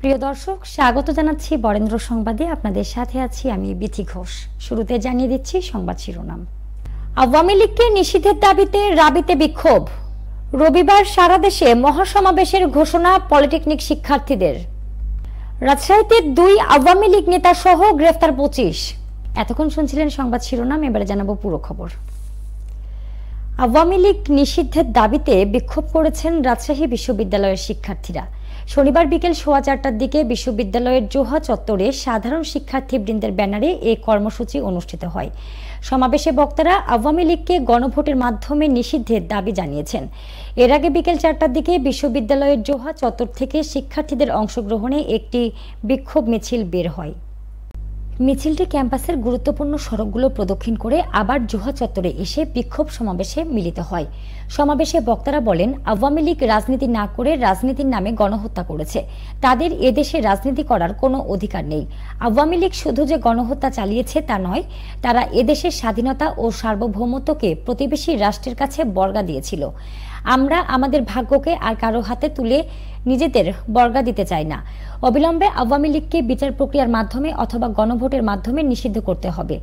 প্রিয় দর্শক, স্বাগত জানাচ্ছি বরেন্দ্র সংবাদে। আপনাদের সাথে আছি আমি বিথি ঘোষ। শুরুতে জানিয়ে দিচ্ছি সংবাদ শিরোনাম। আওয়ামী লীগকে নিষিদ্ধের দাবিতে রাবিতে বিক্ষোভ। রবিবার সারা দেশে মহাসমাবেশের ঘোষণা পলিটেকনিক শিক্ষার্থীদের। রাজশাহীতে 2 আওয়ামী লীগ নেতা সহ গ্রেফতার 25। এতক্ষণ শুনছিলেন সংবাদ শিরোনাম, এবারে জানাবো পুরো খবর। আওয়ামী লীগ নিষিদ্ধের দাবিতে বিক্ষোভ করেছেন রাজশাহী বিশ্ববিদ্যালয়ের শিক্ষার্থীরা। শনিবার বিকেল 4:15টার দিকে বিশ্ববিদ্যালয়ের জোহা চত্বরে সাধারণ শিক্ষার্থীবৃন্দের ব্যানারে এই কর্মসূচি অনুষ্ঠিত হয়। সমাবেশে বক্তারা আওয়ামী লীগকে গণভোটের মাধ্যমে নিষিদ্ধের দাবি জানিয়েছেন। এর আগে বিকেল 4টার দিকে বিশ্ববিদ্যালয়ের জোহা চত্বর থেকে শিক্ষার্থীদের অংশগ্রহণে একটি বিক্ষোভ মিছিল বের হয়। মিছিলটি ক্যাম্পাসের গুরুত্বপূর্ণ সড়কগুলো প্রদক্ষিণ করে আবার জোহা চত্বরে এসে বিক্ষোভ সমাবেশে মিলিত হয়। সমাবেশে বক্তারা বলেন, আওয়ামী লীগ রাজনীতি না করে রাজনীতির নামে গণহত্যা করেছে। তাদের এদেশে রাজনীতি করার কোনো অধিকার নেই। আওয়ামী লীগ শুধু যে গণহত্যা চালিয়েছে তা নয়, তারা এদেশের স্বাধীনতা ও সার্বভৌমত্বকে প্রতিবেশী রাষ্ট্রের কাছে বর্গা দিয়েছিল। আমরা আমাদের ভাগ্যকে আর কারো হাতে তুলে নিজেদের বর্গা দিতে চাই না। অবিলম্বে আওয়ামী লীগকে বিচার প্রক্রিয়ার মাধ্যমে অথবা গণভোটের মাধ্যমে নিষিদ্ধ করতে হবে।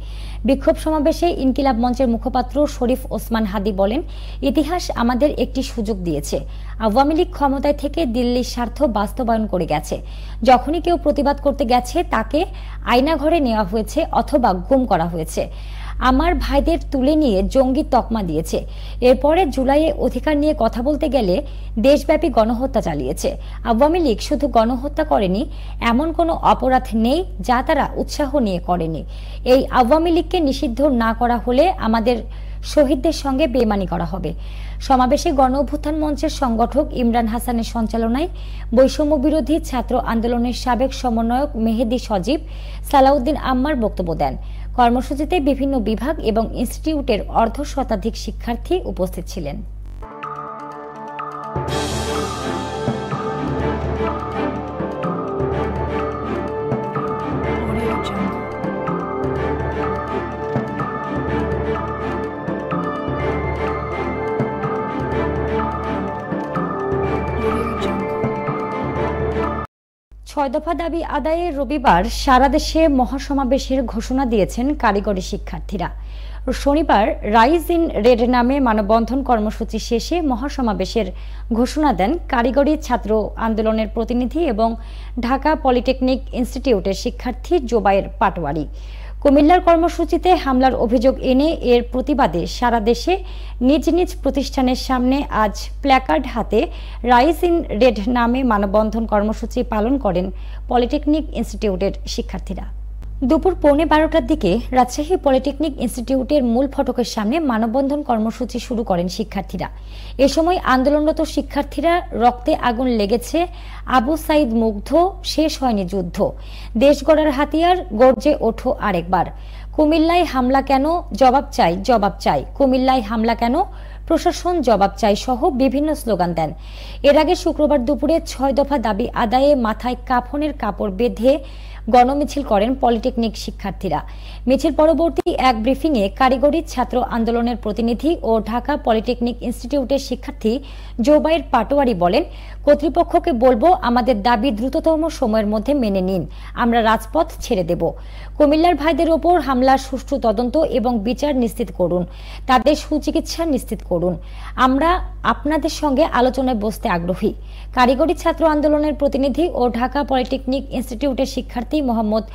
বিক্ষোভ সমাবেশে ইনকিলাব মঞ্চের মুখপাত্র শরীফ ওসমান হাদি বলেন, ইতিহাস আমাদের একটি সুযোগ দিয়েছে। আওয়ামী লীগ ক্ষমতায় থেকে দিল্লির স্বার্থ বাস্তবায়ন করে গেছে। যখনই কেউ প্রতিবাদ করতে গেছে তাকে আয়নাঘরে নেওয়া হয়েছে অথবা গুম করা হয়েছে। আমার ভাইদের তুলে নিয়ে জঙ্গি তকমা দিয়েছে। এরপরে জুলাইয়ে অধিকার নিয়ে কথা বলতে গেলে দেশব্যাপী গণহত্যা চালিয়েছে। আওয়ামী লীগ শুধু গণহত্যা করেনি, এমন কোনো অপরাধ নেই যা তারা উৎসাহ নিয়ে করেনি। এই আওয়ামী লীগকে নিষিদ্ধ না করা হলে আমাদের শহীদদের সঙ্গে বেইমানি করা হবে। সমাবেশে গণ অভ্যুত্থান মঞ্চের সংগঠক ইমরান হাসানের সঞ্চালনায় বৈষম্য বিরোধী ছাত্র আন্দোলনের সাবেক সমন্বয়ক মেহেদী সজীব সালাউদ্দিন আম্মার বক্তব্য দেন। কর্মসূচিতে বিভিন্ন বিভাগ এবং ইনস্টিটিউটের অর্ধশতাধিক শিক্ষার্থী উপস্থিত ছিলেন। ছয় দফা দাবি আদায়ে রবিবার সারা দেশে মহাসমাবেশের ঘোষণা দিয়েছেন কারিগরি শিক্ষার্থীরা। শনিবার রাইজ ইন রেড নামে মানববন্ধন কর্মসূচি শেষে মহাসমাবেশের ঘোষণা দেন কারিগরি ছাত্র আন্দোলনের প্রতিনিধি এবং ঢাকা পলিটেকনিক ইনস্টিটিউটের শিক্ষার্থী জোবায়ের পাটোয়ারি। কুমিল্লার কর্মসূচিতে হামলার অভিযোগ এনে এর প্রতিবাদে সারা দেশে নিজ নিজ প্রতিষ্ঠানের সামনে আজ প্ল্যাকার্ড হাতে রাইজ ইন রেড নামে মানববন্ধন কর্মসূচি পালন করেন পলিটেকনিক ইনস্টিটিউটের শিক্ষার্থীরা। দুপুর 12:15টার দিকে রাজশাহী পলিটেকনিক ইনস্টিটিউটের মূল ফটকের সামনে মানববন্ধন কর্মসূচি শুরু করেন শিক্ষার্থীরা। এ সময় আন্দোলনরত শিক্ষার্থীরা রক্তে আগুন লেগেছে, আবু সাইদ মুগ্ধ, শেষ হয়নি যুদ্ধ, দেশ গড়ার হাতিয়ার, গর্জে ওঠো আরেকবার, কুমিল্লায় হামলা কেন, জবাব চাই জবাব চাই, কুমিল্লায় হামলা কেন, প্রশাসন জবাব চাই সহ বিভিন্ন স্লোগান দেন। এর আগে শুক্রবার দুপুরে 6 দফা দাবি আদায়ে মাথায় কাফনের কাপড় বেঁধে গণমিছিল করেন পলিটেকনিক শিক্ষার্থীরা। মিছিল পরবর্তী এক ব্রিফিংয়ে কারিগরি ছাত্র আন্দোলনের প্রতিনিধি ও ঢাকা পলিটেকনিক ইনস্টিটিউটের শিক্ষার্থী জোবায়ের পাটোয়ারি বলেন, কর্তৃপক্ষকে বলবো আমাদের দাবি দ্রুততম সময়ের মধ্যে মেনে নিন, আমরা রাজপথ ছেড়ে দেব। কুমিল্লার ভাইদের ওপর হামলার সুষ্ঠু তদন্ত এবং বিচার নিশ্চিত করুন, তাদের সুচিকিৎসা নিশ্চিত করুন। আমরা আপনাদের সঙ্গে আলোচনায় বসতে আগ্রহী। কারিগরি ছাত্র আন্দোলনের প্রতিনিধি ও ঢাকা পলিটেকনিক ইনস্টিটিউটের শিক্ষার্থী মোহাম্মদ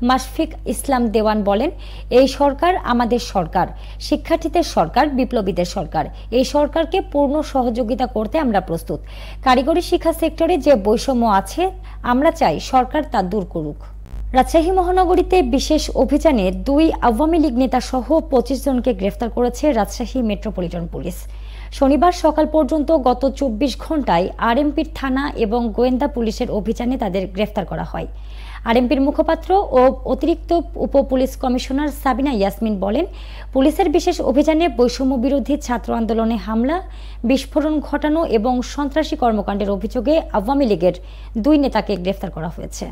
মাশফিক ইসলাম দেওয়ান বলেন, এই সরকার আমাদের সরকার, শিক্ষার্থীদের সরকার, বিপ্লবীদের সরকার। এই সরকারকে পূর্ণ সহযোগিতা করতে আমরা প্রস্তুত। কারিগরি শিক্ষা সেক্টরে যে বৈষম্য আছে আমরা চাই সরকার তা দূর করুক। রাজশাহী মহানগরীতে বিশেষ অভিযানে 2 আওয়ামী লীগ নেতা সহ 25 জনকে গ্রেফতার করেছে রাজশাহী মেট্রোপলিটন পুলিশ। শনিবার সকাল পর্যন্ত গত 24 ঘন্টায় আরএমপির থানা এবং গোয়েন্দা পুলিশের অভিযানে তাদের গ্রেফতার করা হয়। আরএমপির মুখপাত্র ও অতিরিক্ত উপ পুলিশ কমিশনার সাবিনা ইয়াসমিন বলেন, পুলিশের বিশেষ অভিযানে বৈষম্য বিরোধী ছাত্র আন্দোলনে হামলা, বিস্ফোরণ ঘটানো এবং সন্ত্রাসী কর্মকাণ্ডের অভিযোগে আওয়ামী লীগের 2 নেতাকে গ্রেফতার করা হয়েছে।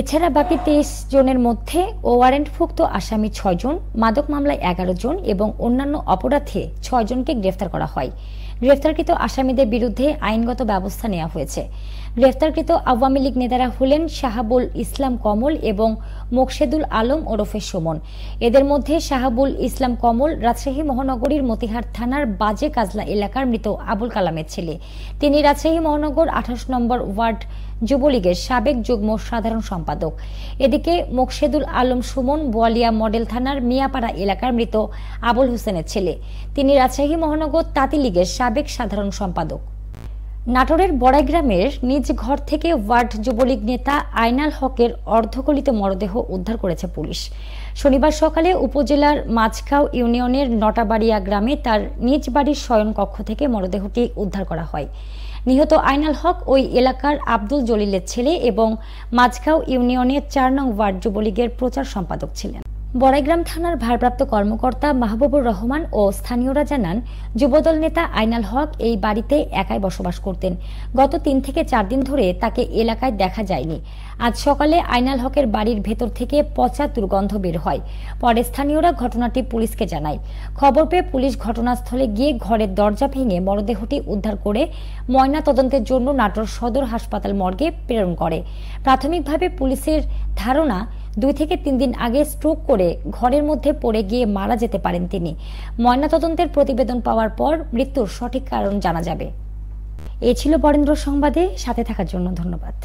এছাড়া বাকি 23 জনের মধ্যে ওয়ারেন্টভুক্ত আসামি 6 জন, মাদক মামলায় 11 জন এবং অন্যান্য অপরাধে 6 জনকে গ্রেফতার করা হয়। গ্রেফতারকৃত আসামিদের বিরুদ্ধে আইনগত ব্যবস্থা নেওয়া হয়েছে। গ্রেফতারকৃত আওয়ামী লীগ নেতারা হলেন শাহাবুল ইসলাম কমল এবং মোকশেদুল আলম ওরফে সুমন। এদের মধ্যে শাহাবুল ইসলাম কমল রাজশাহী মহানগরীর মতিহার থানার বাজে কাজলা এলাকার মৃত আবুল কালামের ছেলে। তিনি রাজশাহী মহানগর 28 নম্বর ওয়ার্ড যুবলীগের সাবেক যুগ্ম সাধারণ সম্পাদক। এদিকে মোকশেদুল আলম সুমন বোয়ালিয়া মডেল থানার মিয়াপাড়া এলাকার মৃত আবুল হোসেনের ছেলে। তিনি রাজশাহী মহানগর তাঁতি লীগের সাবেক সাধারণ সম্পাদক। নাটোরের বড়াইগ্রামের নিজ ঘর থেকে ওয়ার্ড যুবলীগ নেতা আইনাল হকের অর্ধগলিত মরদেহ উদ্ধার করেছে পুলিশ। শনিবার সকালে উপজেলার মাঝখাও ইউনিয়নের নটাবাড়িয়া গ্রামে তার নিজ বাড়ির শয়নকক্ষ থেকে মরদেহটি উদ্ধার করা হয়। নিহত আইনাল হক ওই এলাকার আব্দুল জলিলের ছেলে এবং মাঝখাও ইউনিয়নের 4 নং ওয়ার্ড যুবলীগের প্রচার সম্পাদক ছিলেন। বড়াইগ্রাম থানার ভারপ্রাপ্ত কর্মকর্তা মাহবুবুর রহমান ও স্থানীয়রা জানান, যুবদল নেতা আইনাল হক এই বাড়িতে একাই বসবাস করতেন। গত 3 থেকে 4 দিন ধরে তাকে এলাকায় দেখা যায়নি। আজ সকালে আইনাল হকের বাড়ির ভেতর থেকে পচা দুর্গন্ধ বের হয়। পরে স্থানীয়রা ঘটনাটি পুলিশকে জানায়। খবর পেয়ে পুলিশ ঘটনাস্থলে গিয়ে ঘরের দরজা ভেঙে মরদেহটি উদ্ধার করে ময়না তদন্তের জন্য নাটোর সদর হাসপাতাল মর্গে প্রেরণ করে। প্রাথমিকভাবে পুলিশের ধারণা 2 থেকে 3 দিন আগে স্ট্রোক করে ঘরের মধ্যে পড়ে গিয়ে মারা যেতে পারেন তিনি। ময়নাতদন্তের প্রতিবেদন পাওয়ার পর মৃত্যুর সঠিক কারণ জানা যাবে। এ ছিল বরেন্দ্র সংবাদে, সাথে থাকার জন্য ধন্যবাদ।